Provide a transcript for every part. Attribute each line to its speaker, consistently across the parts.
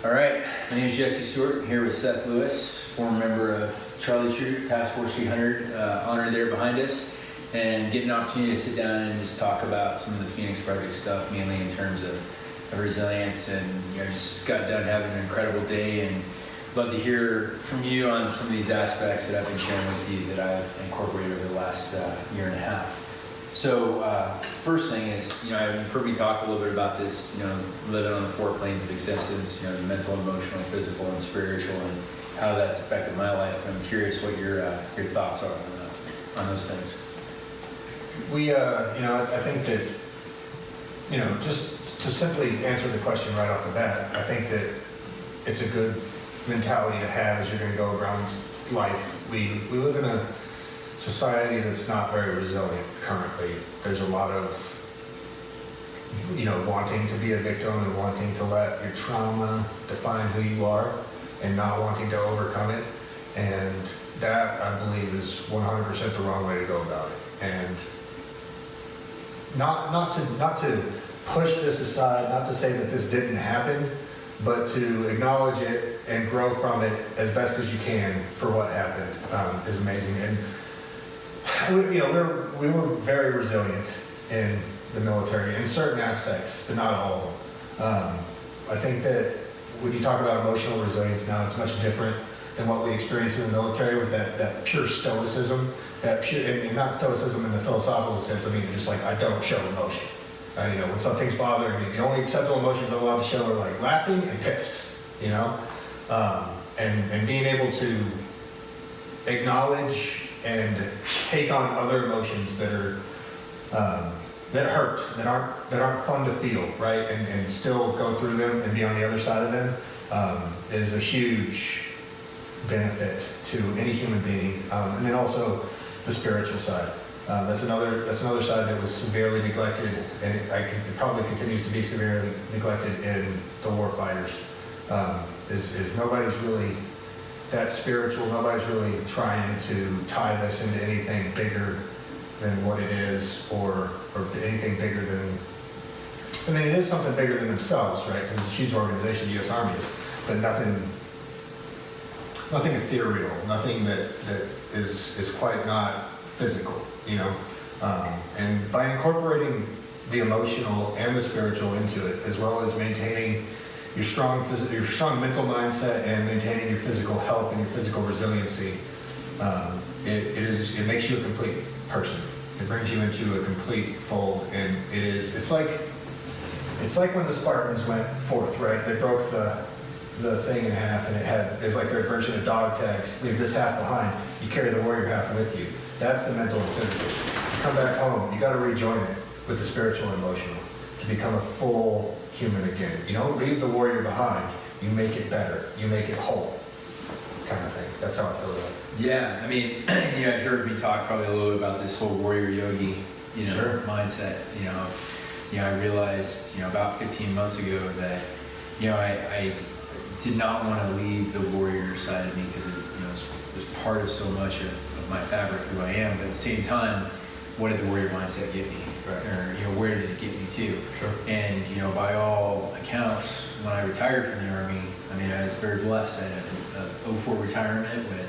Speaker 1: All right, my name is Jesse Stewart. I'm here with Seth Lewis, former member of Charlie Troop, Task Force 300, honored there behind us, and get an opportunity to sit down and just talk about some of the Phoenix Project stuff, mainly in terms of resilience. And just got done having an incredible day, and love to hear from you on some of these aspects that I've been sharing with you that I've incorporated over the last year and a half. So first thing is, you've heard me talk a little bit about this, living on the four planes of existence, the mental, emotional, physical, and spiritual, and how that's affected my life. I'm curious what your thoughts are on those things.
Speaker 2: I think that, just to simply answer the question right off the bat, I think that it's a good mentality to have as you're going to go around life. We live in a society that's not very resilient currently. There's a lot of, wanting to be a victim and wanting to let your trauma define who you are and not wanting to overcome it. And that, I believe, is 100% the wrong way to go about it. And not to push this aside, not to say that this didn't happen, but to acknowledge it and grow from it as best as you can for what happened is amazing. And we were very resilient in the military in certain aspects, but not all of them. I think that when you talk about emotional resilience now, it's much different than what we experienced in the military with that pure stoicism, and not stoicism in the philosophical sense. I mean, just like, I don't show emotion. When something's bothering me, the only acceptable emotions I'm allowed to show are like laughing and pissed, and being able to acknowledge and take on other emotions that are that hurt, that aren't fun to feel, right? And still go through them and be on the other side of them is a huge benefit to any human being. And then also the spiritual side. That's another side that was severely neglected, and it probably continues to be severely neglected in the war fighters. Is nobody's really that spiritual. Nobody's really trying to tie this into anything bigger than what it is, or anything bigger than. I mean, it is something bigger than themselves, right? Because it's a huge organization, the U.S. Army is, but nothing ethereal, nothing that is quite not physical, and by incorporating the emotional and the spiritual into it, as well as maintaining your strong mental mindset and maintaining your physical health and your physical resiliency, it makes you a complete person. It brings you into a complete fold, and it's like when the Spartans went forth, right? They broke the thing in half, and it's like their version of dog tags. Leave this half behind. You carry the warrior half with you. That's the mental and physical. You come back home, you got to rejoin it with the spiritual and emotional to become a full human again. You don't leave the warrior behind. You make it better. You make it whole, kind of thing. That's how I feel about it.
Speaker 1: Yeah, I mean, I've heard me talk probably a little bit about this whole warrior yogi,
Speaker 2: Sure.
Speaker 1: mindset. I realized, about 15 months ago that, I did not want to leave the warrior side of me because it was part of so much of my fabric, who I am. But at the same time, what did the warrior mindset get me?
Speaker 2: Right.
Speaker 1: Or where did it get me to?
Speaker 2: Sure.
Speaker 1: And by all accounts, when I retired from the Army, I was very blessed. I had a 04 retirement with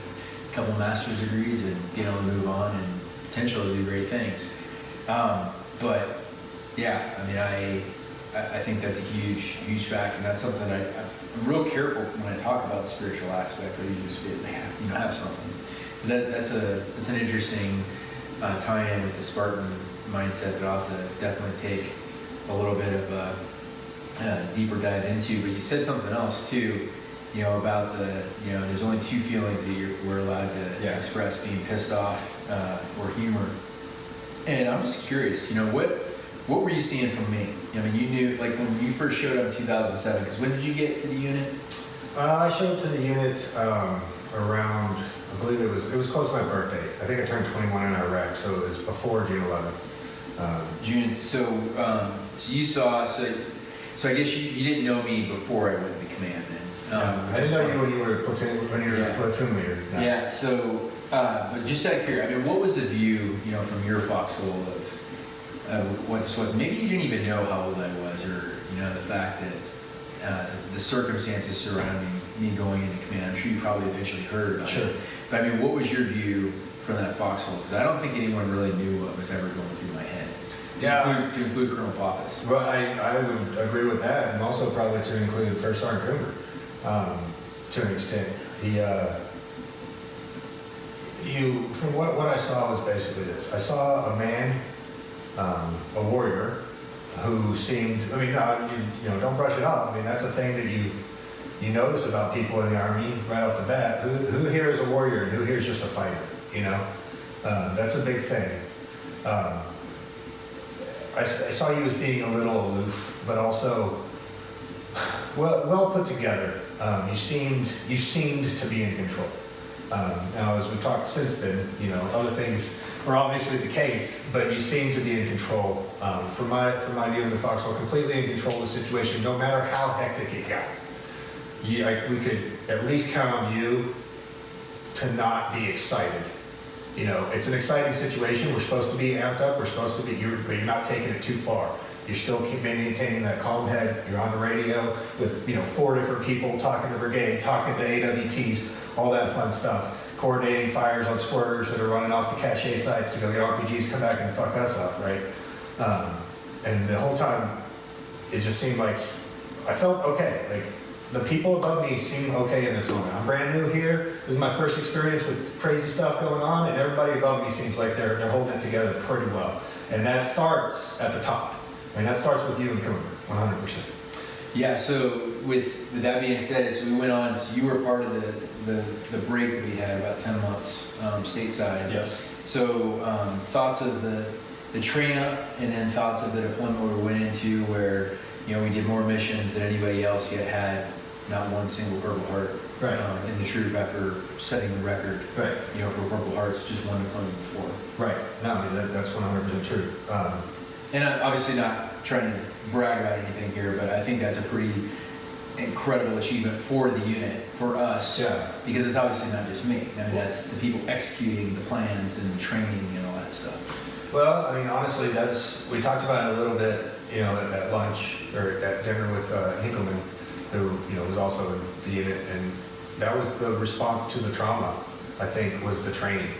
Speaker 1: a couple master's degrees and being able to move on and potentially do great things. But yeah, I think that's a huge fact, and that's something I'm real careful when I talk about the spiritual aspect, where you just have something. That's an interesting tie-in with the Spartan mindset that I'll have to definitely take a little bit of a deeper dive into. But you said something else too, about there's only two feelings that we're allowed to express: being pissed off or humor. And I'm just curious, what were you seeing from me? You knew, like, when you first showed up in 2007, because when did you get to the unit?
Speaker 2: I showed up to the unit around, I believe it was close to my birthday. I think I turned 21 in Iraq, so it was before June 11th.
Speaker 1: So you saw, so I guess you didn't know me before I went into command then.
Speaker 2: I didn't know you when you were a platoon leader. No.
Speaker 1: Yeah, so, but just out of curiosity, what was the view, from your foxhole of what this was? Maybe you didn't even know how old I was, or, the fact that the circumstances surrounding me going into command. I'm sure you probably eventually heard about
Speaker 2: Sure.
Speaker 1: it. But I mean, what was your view from that foxhole? Because I don't think anyone really knew what was ever going through my head. To include Colonel Pappas.
Speaker 2: Well, I would agree with that, and also probably to include First Sergeant Cooper, to an extent. From what I saw was basically this. I saw a man, a warrior, who seemed, I mean, don't brush it off. I mean, that's a thing that you notice about people in the Army right off the bat. Who here is a warrior and who here is just a fighter, That's a big thing. I saw you as being a little aloof, but also well put together. You seemed to be in control. Now, as we've talked since then, other things were obviously the case, but you seem to be in control. From my view in the foxhole, completely in control of the situation, no matter how hectic it got. We could at least count on you to not be excited. It's an exciting situation. We're supposed to be amped up. We're supposed to be, but you're not taking it too far. You're still maintaining that calm head. You're on the radio with, 4 different people talking to brigade, talking to AWTs, all that fun stuff. Coordinating fires on squirters that are running off the cache sites to go get RPGs, come back and fuck us up, right? And the whole time, it just seemed like, I felt okay. Like, the people above me seem okay in this moment. I'm brand new here. This is my first experience with crazy stuff going on, and everybody above me seems like they're holding it together pretty well. And that starts at the top. I mean, that starts with you and Cooper, 100%.
Speaker 1: Yeah, so with that being said, so we went on, so you were part of the break that we had, about 10 months stateside.
Speaker 2: Yes.
Speaker 1: So thoughts of the train up, and then thoughts of the deployment we went into where, we did more missions than anybody else yet had not one single Purple Heart in the troop after setting the record.
Speaker 2: Right.
Speaker 1: For Purple Hearts, just one deployment before.
Speaker 2: Right. No, that's 100% true.
Speaker 1: And I'm obviously not trying to brag about anything here, but I think that's a pretty incredible achievement for the unit, for us.
Speaker 2: Yeah.
Speaker 1: Because it's obviously not just me. I mean, that's the people executing the plans and the training and all that stuff.
Speaker 2: Well, I mean, honestly, we talked about it a little bit, at lunch or at dinner with Hinkleman, who, was also in the unit, and that was the response to the trauma, I think, was the training.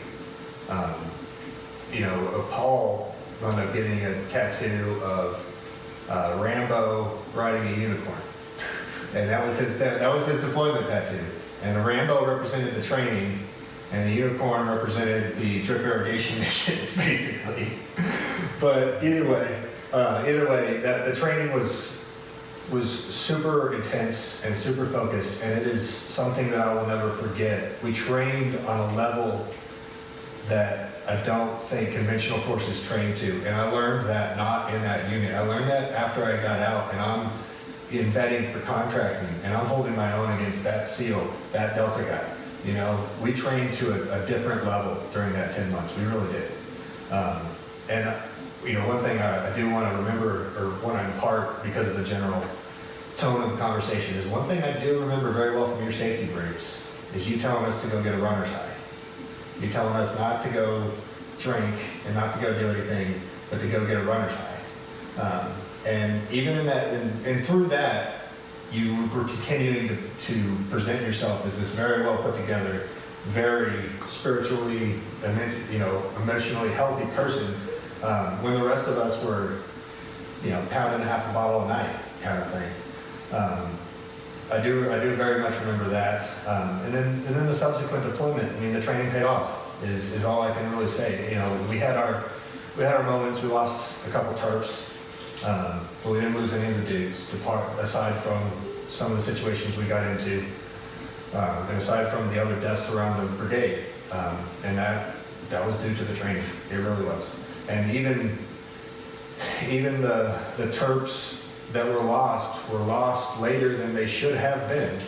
Speaker 2: Paul wound up getting a tattoo of Rambo riding a unicorn, and that was his deployment tattoo. And the Rambo represented the training, and the unicorn represented the drip irrigation missions, basically. But either way, the training was super intense and super focused, and it is something that I will never forget. We trained on a level that I don't think conventional forces train to, and I learned that not in that unit. I learned that after I got out, and I'm in vetting for contracting, and I'm holding my own against that SEAL, that Delta guy. We trained to a different level during that 10 months. We really did. One thing I do want to remember, or want to impart because of the general tone of the conversation, is one thing I do remember very well from your safety briefs is you telling us to go get a runner's high. You telling us not to go drink and not to go do anything, but to go get a runner's high. And even in that, and through that, you were continuing to present yourself as this very well put together, very spiritually, emotionally healthy person, when the rest of us were, pounding half a bottle a night kind of thing. I do very much remember that. And then the subsequent deployment, I mean, the training paid off is all I can really say. We had our moments. We lost a couple Terps, but we didn't lose any of the dudes, aside from some of the situations we got into, and aside from the other deaths around the brigade. And that was due to the training. It really was. And even the Terps that were lost later than they should have been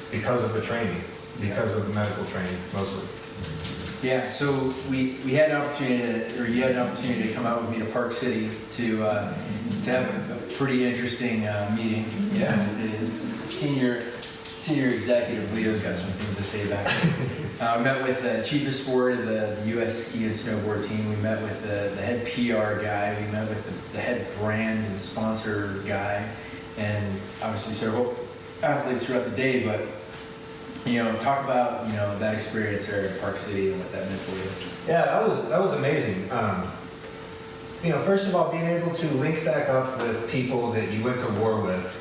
Speaker 2: because of the training, because of the medical training mostly.
Speaker 1: Yeah, so we had an opportunity, or you had an opportunity to come out with me to Park City to have a pretty interesting meeting.
Speaker 2: Yeah.
Speaker 1: The senior executive, Leo's got some things to say back there. We met with the chief of sport of the U.S. ski and snowboard team. We met with the head PR guy. We met with the head brand and sponsor guy. and obviously several athletes throughout the day, but talk about that experience there in Park City and what that meant for you.
Speaker 2: Yeah, that was amazing. First of all, being able to link back up with people that you went to war with,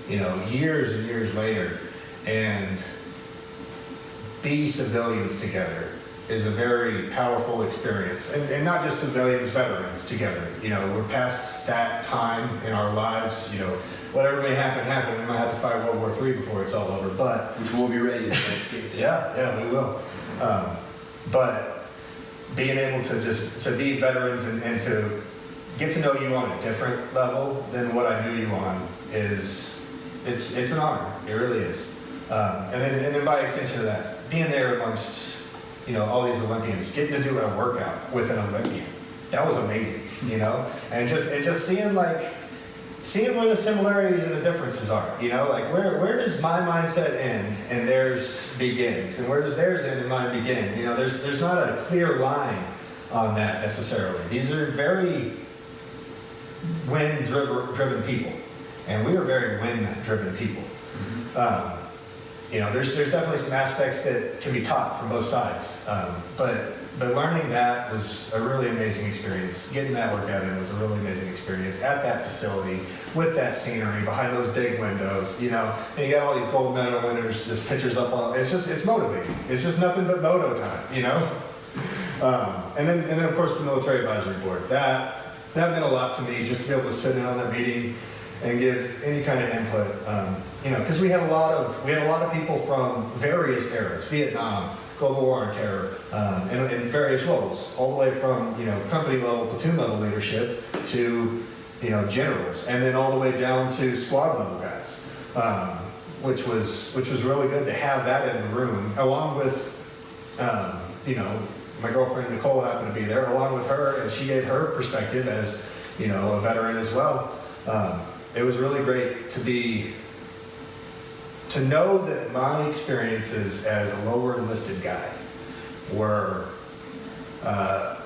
Speaker 2: years and years later, and be civilians together is a very powerful experience. And not just civilians, veterans together. We're past that time in our lives. Whatever may happen. We might have to fight World War III before it's all over, but...
Speaker 1: Which we'll be ready in this case.
Speaker 2: Yeah, we will. But being able to be veterans and to get to know you on a different level than what I knew you on it's an honor. It really is. And then by extension of that, being there amongst all these Olympians, getting to do a workout with an Olympian, that was amazing. And just seeing where the similarities and the differences are. Where does my mindset end and theirs begins, and where does theirs end and mine begin? There's not a clear line on that necessarily. These are very win-driven people, and we are very win-driven people. There's definitely some aspects that can be taught from both sides, but learning that was a really amazing experience. Getting that workout in was a really amazing experience at that facility with that scenery behind those big windows. And you got all these gold medal winners, just pictures up on. It's motivating. It's just nothing but moto time. And then of course the military advisory board. That meant a lot to me, just to be able to sit in on that meeting and give any kind of input. Because we had a lot of people from various eras, Vietnam, global war on terror, in various roles, all the way from company level, platoon level leadership to generals, and then all the way down to squad level guys, which was really good to have that in the room, along with my girlfriend Nicole happened to be there, along with her, and she gave her perspective as a veteran as well. It was really great to know that my experiences as a lower enlisted guy were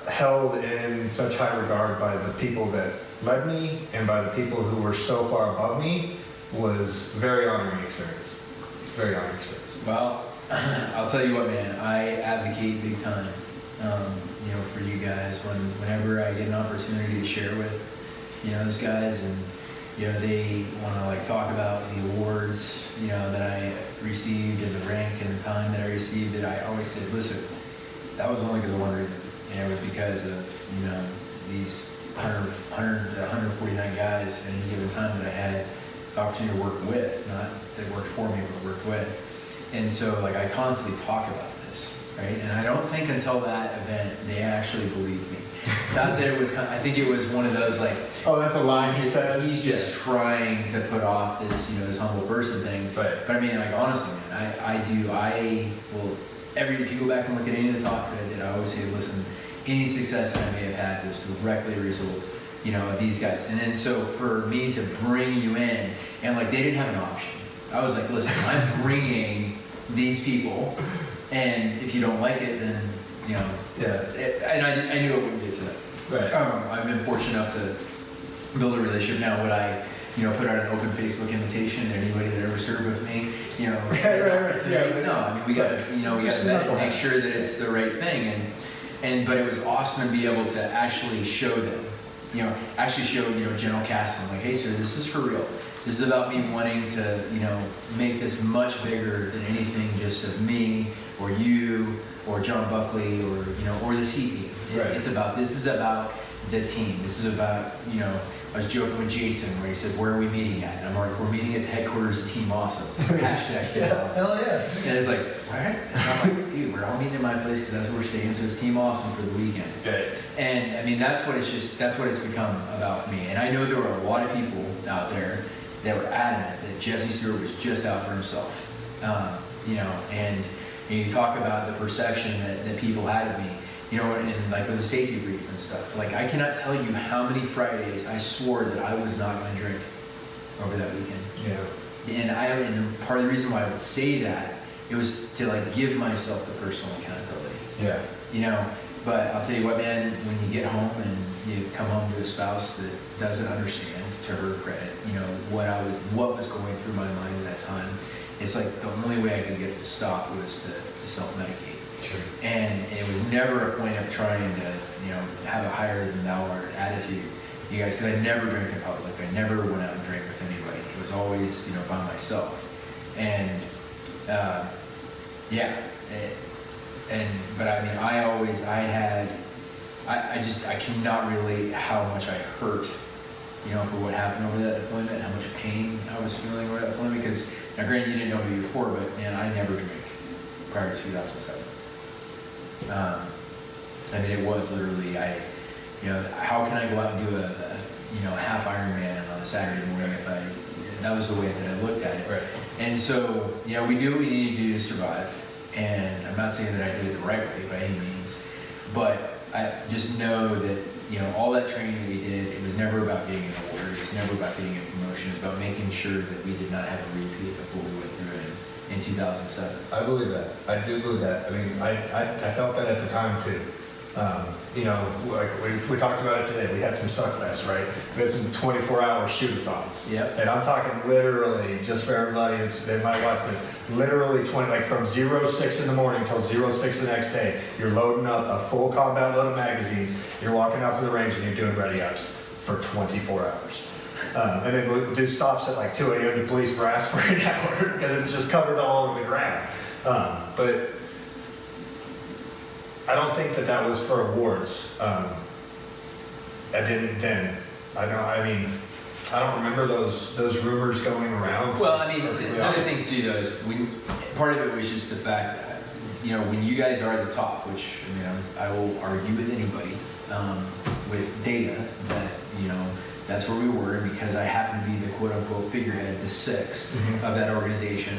Speaker 2: held in such high regard by the people that led me and by the people who were so far above me was very honoring experience. Very honoring experience.
Speaker 1: Well, I'll tell you what, man, I advocate big time, for you guys whenever I get an opportunity to share with, those guys, and they want to talk about the awards, that I received and the rank and the time that I received it. I always said, listen, that was only because of one reason. It was because of, these 149 guys at any given time that I had the opportunity to work with, not that worked for me, but worked with. And so I constantly talk about this, right? And I don't think until that event, they actually believed me. Not that it was, I think it was one of those
Speaker 2: oh, that's a line he says.
Speaker 1: He's just trying to put off this, this humble person thing.
Speaker 2: Right.
Speaker 1: But I mean, honestly, man, I will, if you go back and look at any of the talks that I did, I always say, listen, any success that I may have had was directly a result, of these guys. And then so for me to bring you in, and they didn't have an option. I was like, listen, I'm bringing these people, and if you don't like it, then,
Speaker 2: Yeah.
Speaker 1: And I knew it wouldn't get to that.
Speaker 2: Right.
Speaker 1: I've been fortunate enough to build a relationship now. Would I, put out an open Facebook invitation to anybody that ever served with me?
Speaker 2: Right.
Speaker 1: No, I mean, we got to, we got to vet it and make sure that it's the right thing. But it was awesome to be able to actually show them, General Castle, hey, sir, this is for real. This is about me wanting to, make this much bigger than anything just of me or you or John Buckley or the C team.
Speaker 2: Right.
Speaker 1: This is about the team. This is about, I was joking with Jason where he said, where are we meeting at? And I'm like, we're meeting at the headquarters of Team Awesome. Hashtag Team Awesome.
Speaker 2: Hell yeah.
Speaker 1: And it's all right. And I'm like, dude, we're all meeting at my place because that's where we're staying. So it's Team Awesome for the weekend.
Speaker 2: Okay.
Speaker 1: And I mean, that's what it's become about for me. And I know there were a lot of people out there that were adamant that Jesse Stewart was just out for himself. And you talk about the perception that people had of me, and with the safety brief and stuff. I cannot tell you how many Fridays I swore that I was not going to drink over that weekend.
Speaker 2: Yeah.
Speaker 1: And part of the reason why I would say that, it was to give myself the personal accountability.
Speaker 2: Yeah.
Speaker 1: But I'll tell you what, man, when you get home and you come home to a spouse that doesn't understand, to her credit, what was going through my mind at that time. It's like the only way I could get it to stop was to self-medicate.
Speaker 2: Sure.
Speaker 1: And it was never a point of trying to, have a higher than thou art attitude, you guys, because I never drank in public. I never went out and drank with anybody. It was always, by myself. And, but I mean, I cannot relate how much I hurt, for what happened over that deployment, how much pain I was feeling over that deployment, because, now granted, you didn't know me before, but man, I never drank prior to 2007. I mean, it was literally, how can I go out and do a half Ironman on a Saturday morning that was the way that I looked at it.
Speaker 2: Right.
Speaker 1: And so, we do what we need to do to survive. And I'm not saying that I did it the right way by any means, but I just know that, all that training that we did, it was never about getting an award. It was never about getting a promotion. It was about making sure that we did not have a repeat of what we went through in 2007.
Speaker 2: I believe that. I do believe that. I mean, I felt that at the time too. Like we talked about it today. We had some suckfest, right? We had some 24-hour shoot-a-thons.
Speaker 1: Yep.
Speaker 2: And I'm talking literally, just for everybody that might watch this, literally from 06 in the morning till 06 the next day, you're loading up a full combat load of magazines, you're walking out to the range and you're doing ready-ups for 24 hours. And then we'll do stops at like 2 a.m. to police brass for an hour because it's just covered all over the ground. But I don't think that was for awards. I didn't then. I don't remember those rumors going around.
Speaker 1: Well, I mean, another thing too, though, is part of it was just the fact that, when you guys are at the top, which, I will argue with anybody, with data that, that's where we were, and because I happen to be the quote-unquote figurehead, the six of that organization,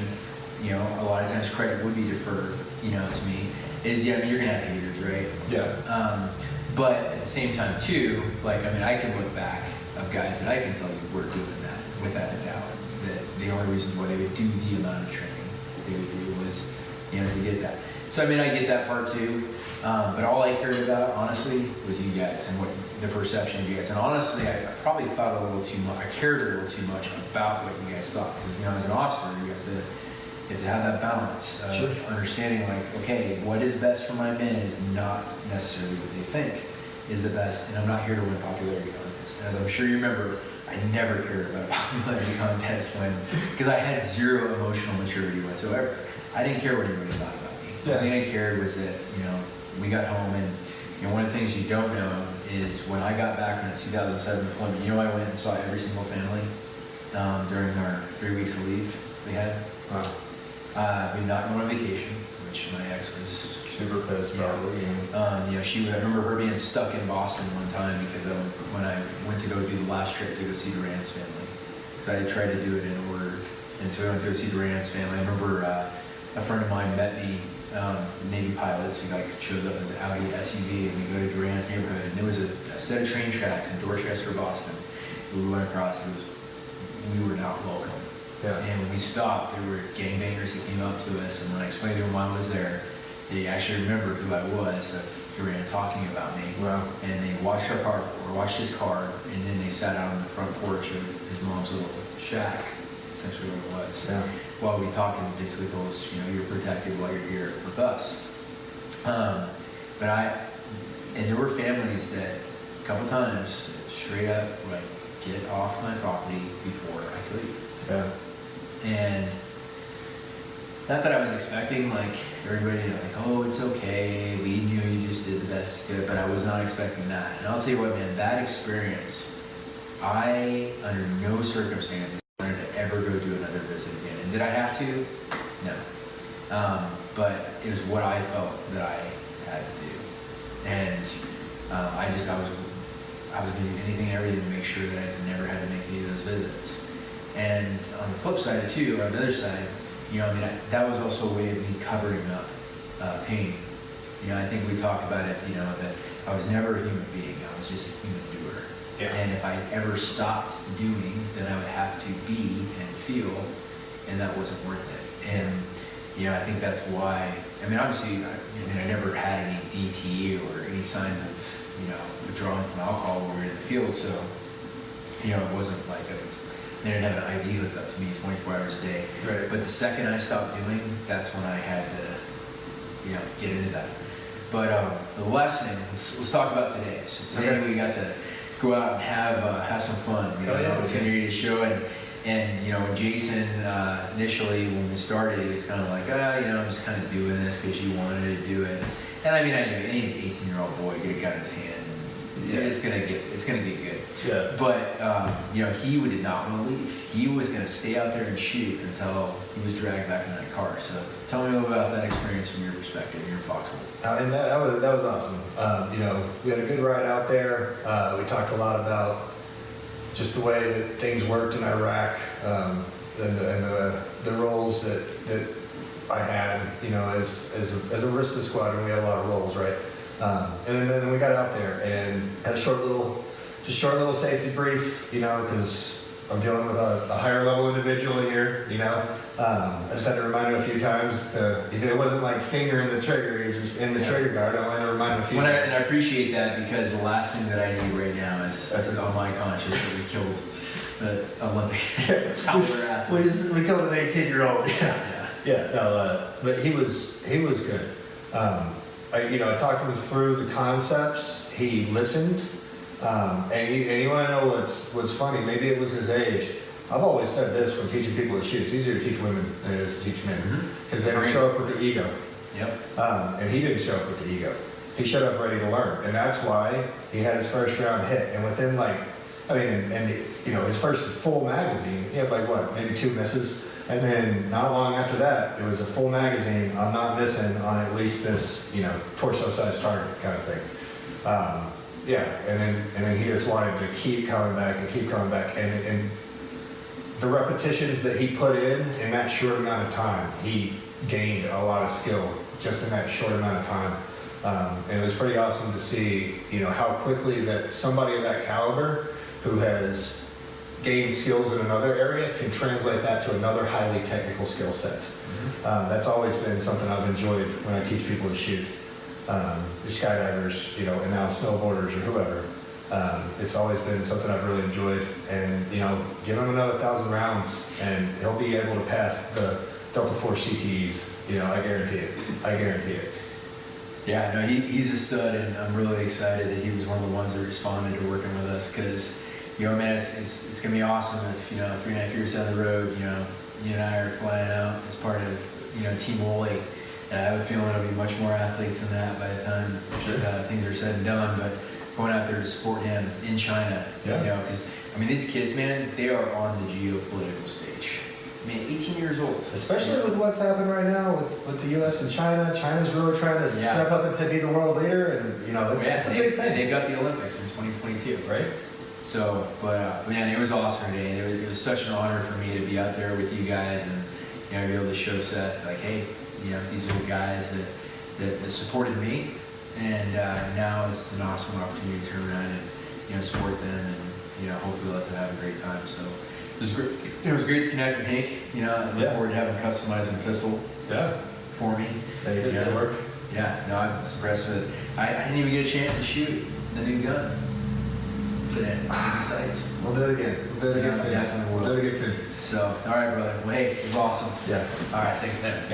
Speaker 1: a lot of times credit would be deferred, to me, you're gonna have haters, right?
Speaker 2: Yeah.
Speaker 1: But at the same time too, I can look back of guys that I can tell you were doing that without a doubt. That the only reasons why they would do the amount of training they would do was, to get that. So I get that part too. But all I cared about, honestly, was you guys and what the perception of you guys. And honestly, I probably thought a little too much. I cared a little too much about what you guys thought, because as an officer, you have to have that balance of understanding, okay, what is best for my men is not necessarily what they think is the best, and I'm not here to win a popularity contest. And as I'm sure you remember, I never cared about a popularity contest because I had zero emotional maturity whatsoever. I didn't care what anybody thought about me. The only thing I cared was that, we got home, and one of the things you don't know is when I got back from the 2007 deployment, I went and saw every single family during our 3 weeks of leave we had.
Speaker 2: Wow.
Speaker 1: We not going on vacation, which my ex was
Speaker 2: super pissed probably.
Speaker 1: I remember her being stuck in Boston one time because when I went to go do the last trip to go see Durant's family, because I had tried to do it in order, and so I went to go see Durant's family. I remember a friend of mine met me, Navy pilots, who shows up as an Audi SUV, and we go to Durant's neighborhood, and there was a set of train tracks in Dorchester, Boston. We went across, we were not welcome.
Speaker 2: Yeah.
Speaker 1: And when we stopped, there were gangbangers that came up to us, and when I explained to them why I was there, they actually remembered who I was, of Durant talking about me.
Speaker 2: Wow.
Speaker 1: And they watched his car, and then they sat out on the front porch of his mom's little shack, essentially what it was.
Speaker 2: Yeah.
Speaker 1: While we talked, and basically told us, you're protected while you're here with us. And there were families that a couple times straight up get off my property before I could leave.
Speaker 2: Yeah.
Speaker 1: And not that I was expecting everybody to oh, it's okay, we knew you just did the best you could, but I was not expecting that. And I'll tell you what, man, that experience, I under no circumstances wanted to ever go do another visit again. And did I have to? No. But it was what I felt that I had to do. And I was going to do anything and everything to make sure that I never had to make any of those visits. And on the flip side too, or on the other side, that was also a way of me covering up pain. I think we talked about it, that I was never a human being. I was just a human doer.
Speaker 2: Yeah.
Speaker 1: And if I ever stopped doing, then I would have to be and feel, and that wasn't worth it. And I think that's why. Obviously, I never had any DT or any signs of withdrawing from alcohol when we were in the field. So you know, it wasn't like they didn't have an IV hooked up to me 24 hours a day.
Speaker 2: Right.
Speaker 1: But the second I stopped doing, that's when I had to, you know, get into that. But the lesson, let's talk about today. So today we got to go out and have some fun. You know, an opportunity to show it. And you know, when Jason initially, when we started, he was kind of like, you know, I'm just kind of doing this because you wanted to do it. And I mean, I knew any 18-year-old boy get a gun in his hand, and it's gonna get good.
Speaker 2: Yeah.
Speaker 1: But you know, he did not want to leave. He was gonna stay out there and shoot until he was dragged back in that car. So tell me a little about that experience from your perspective, your foxhole.
Speaker 2: And that was awesome. You know, we had a good ride out there. We talked a lot about just the way that things worked in Iraq, and the roles that I had, you know, as a Rista squadron, we had a lot of roles, right? And then we got out there and had a short little safety brief, you know, because I'm dealing with a higher level individual here, you know. I just had to remind him a few times it wasn't like fingering the trigger, he was just in the trigger guard. I wanted to remind him a few times.
Speaker 1: And I appreciate that, because the last thing that I need right now is on my conscience that we killed the Olympic caliber athlete.
Speaker 2: We killed an 18-year-old. Yeah. No, but he was good. I talked him through the concepts. He listened, and you want to know what's funny? Maybe it was his age. I've always said this when teaching people to shoot: it's easier to teach women than it is to teach men, because they don't show up with the ego.
Speaker 1: Yep.
Speaker 2: And he didn't show up with the ego. He showed up ready to learn, and that's why he had his first round hit. And within his first full magazine, he had maybe 2 misses. And then not long after that, it was a full magazine. I'm not missing on at least this, you know, torso-sized target kind of thing. And then he just wanted to keep coming back, and the repetitions that he put in that short amount of time, he gained a lot of skill just in that short amount of time. And it was pretty awesome to see, you know, how quickly that somebody of that caliber who has gain skills in another area can translate that to another highly technical skill set. That's always been something I've enjoyed when I teach people to shoot. Skydivers, you know, and now snowboarders or whoever. It's always been something I've really enjoyed. And, you know, give him another 1,000 rounds and he'll be able to pass the Delta Force CTEs. You know, I guarantee it.
Speaker 1: Yeah, no, he's a stud, and I'm really excited that he was one of the ones that responded to working with us, because, you know, man, it's gonna be awesome if, you know, 3.5 years down the road, you know, you and I are flying out as part of, you know, Team Woolley, and I have a feeling it'll be much more athletes than that by the time things are said and done. But going out there to support him in China, you know, because I mean, these kids, man, they are on the geopolitical stage. I mean, 18 years old.
Speaker 2: Especially with what's happened right now with the U.S. and China. China's really trying to step up and to be the world leader, and you know, it's a big thing.
Speaker 1: And they've got the Olympics in 2022,
Speaker 2: right?
Speaker 1: So, but man, it was awesome today. It was such an honor for me to be out there with you guys, and you know, be able to show Seth, like, hey, you know, these are the guys that supported me, and now it's an awesome opportunity to turn around and, you know, support them, and you know, hopefully let them have a great time. So it was great. It was great to connect with Hank. You know, I look forward to having customized a pistol for me.
Speaker 2: Yeah, you did good work.
Speaker 1: Yeah, no, I was impressed with it. I didn't even get a chance to shoot the new gun today. The sights.
Speaker 2: We'll do it again. We'll do it again soon.
Speaker 1: Definitely will.
Speaker 2: We'll do it again soon.
Speaker 1: So, all right, brother. Well, hey, it was awesome.
Speaker 2: Yeah.
Speaker 1: All right, thanks, man.